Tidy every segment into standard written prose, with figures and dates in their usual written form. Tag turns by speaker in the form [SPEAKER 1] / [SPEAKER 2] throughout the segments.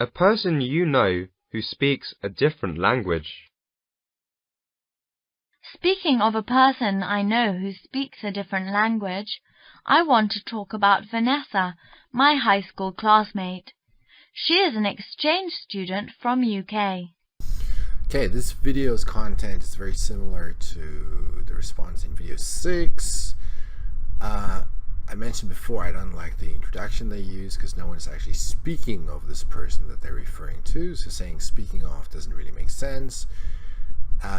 [SPEAKER 1] A person you know who speaks a different language.
[SPEAKER 2] Speaking of a person I know who speaks a different language, I want to talk about Vanessa, my high school classmate. She is an exchange student from UK.
[SPEAKER 3] Okay, this video's content is very similar to the response in video 6. I mentioned before I don't like the introduction they use because no one's actually speaking of this person that they're referring to, so saying speaking of doesn't really make sense.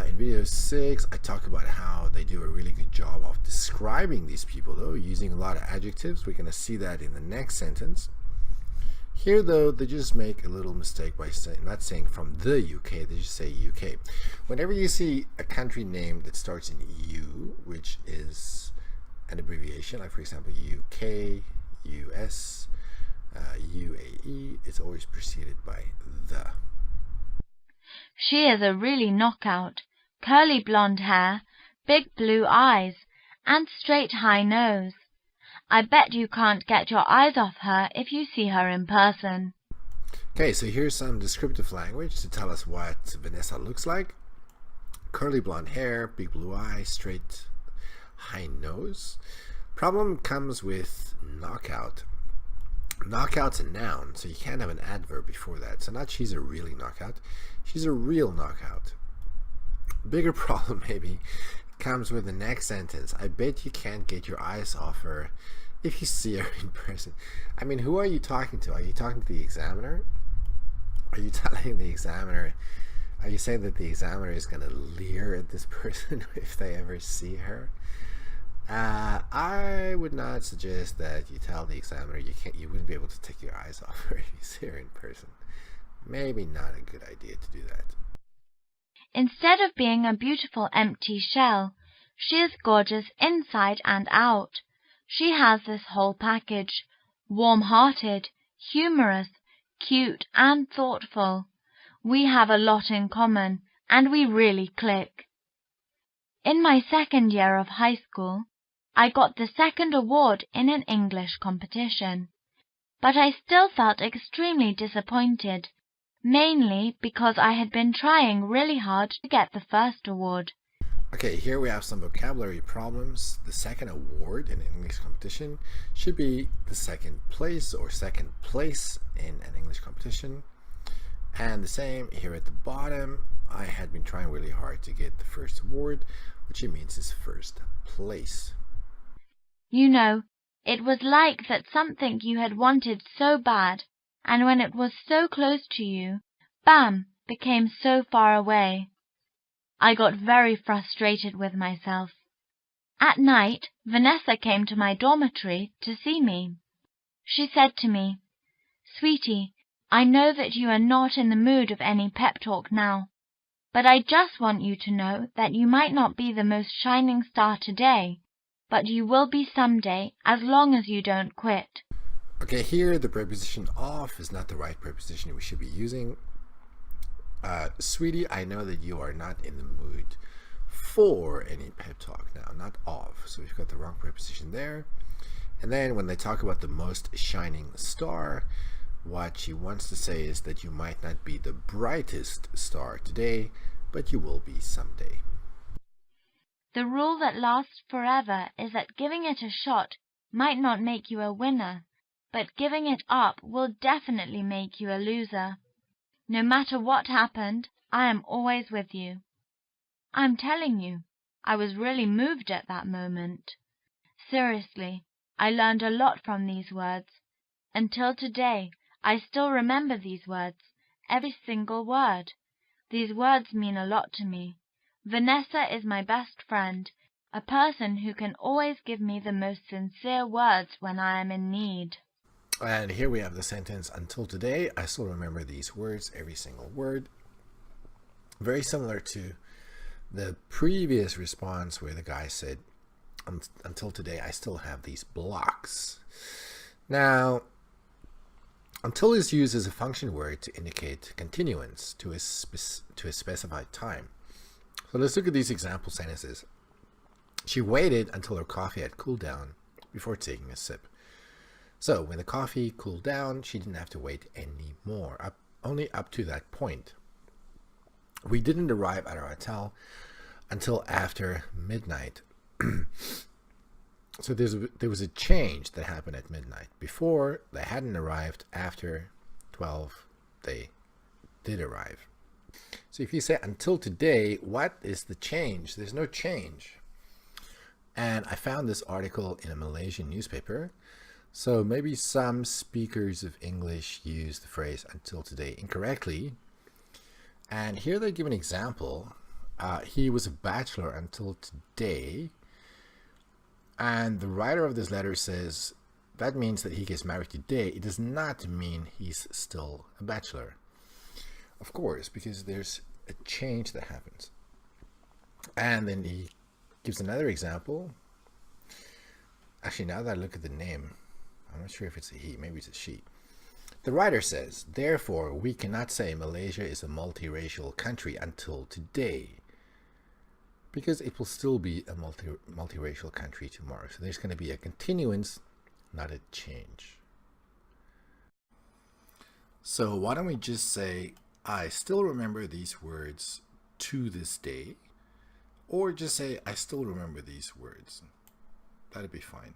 [SPEAKER 3] In video 6, I talk about how they do a really good job of describing these people, though, using a lot of adjectives. We're going to see that in the next sentence. Here, though, they just make a little mistake by not saying from the UK, they just say UK. Whenever you see a country name that starts in U, which is an abbreviation, like for example UK, US, UAE, it's always preceded by the.
[SPEAKER 2] She is a really knockout. Curly blonde hair, big blue eyes, and straight high nose. I bet you can't get your eyes off her if you see her in person.
[SPEAKER 3] Okay, so here's some descriptive language to tell us what Vanessa looks like. Curly blonde hair, big blue eyes, straight high nose. Problem comes with knockout. Knockout's a noun, so you can't have an adverb before that. So not she's a really knockout, she's a real knockout. Bigger problem maybe comes with the next sentence. I bet you can't get your eyes off her if you see her in person. I mean, who are you talking to? Are you talking to the examiner? Are you telling the examiner, are you saying that the examiner is going to leer at this person if they ever see her? I would not suggest that you tell the examiner you wouldn't be able to take your eyes off her if you see her in person. Maybe not a good idea to do that.
[SPEAKER 2] Instead of being a beautiful empty shell, she is gorgeous inside and out. She has this whole package: warm-hearted, humorous, cute, and thoughtful. We have a lot in common, and we really click. In my second year of high school, I got the second award in an English competition, but I still felt extremely disappointed, mainly because I had been trying really hard to get the first award.
[SPEAKER 3] Okay, here we have some vocabulary problems. The second award in an English competition should be the second place or second place in an English competition. And the same here at the bottom. I had been trying really hard to get the first award, which it means is first place.
[SPEAKER 2] You know, it was like that something you had wanted so bad, and when it was so close to you, bam, became so far away. I got very frustrated with myself. At night, Vanessa came to my dormitory to see me. She said to me, "Sweetie, I know that you are not in the mood of any pep talk now, but I just want you to know that you might not be the most shining star today, but you will be someday as long as you don't quit."
[SPEAKER 3] Okay, here the preposition of is not the right preposition we should be using. Sweetie, I know that you are not in the mood for any pep talk now, not of. So we've got the wrong preposition there. And then when they talk about the most shining star, what she wants to say is that you might not be the brightest star today, but you will be someday.
[SPEAKER 2] The rule that lasts forever is that giving it a shot might not make you a winner, but giving it up will definitely make you a loser. No matter what happened, I am always with you. I'm telling you, I was really moved at that moment. Seriously, I learned a lot from these words. Until today, I still remember these words, every single word. These words mean a lot to me. Vanessa is my best friend, a person who can always give me the most sincere words when I am in need.
[SPEAKER 3] And here we have the sentence, until today, I still remember these words, every single word. Very similar to the previous response where the guy said, until today, I still have these blocks. Now, until is used as a function word to indicate continuance to a specified time. So let's look at these example sentences. She waited until her coffee had cooled down before taking a sip. So when the coffee cooled down, she didn't have to wait anymore. only up to that point. We didn't arrive at our hotel until after midnight. So there was a change that happened at midnight. Before, they hadn't arrived. After 12, they did arrive. So if you say until today, what is the change? There's no change. And I found this article in a Malaysian newspaper. So maybe some speakers of English use the phrase until today incorrectly. And here they give an example. He was a bachelor until today. And the writer of this letter says that means that he gets married today. It does not mean he's still a bachelor. Of course, because there's a change that happens. And then he gives another example. Actually, now that I look at the name, I'm not sure if it's a he, maybe it's a she. The writer says, therefore, we cannot say Malaysia is a multiracial country until today, because it will still be a multiracial country tomorrow. So there's going to be a continuance, not a change. So why don't we just say, I still remember these words to this day, or just say, I still remember these words. That'd be fine.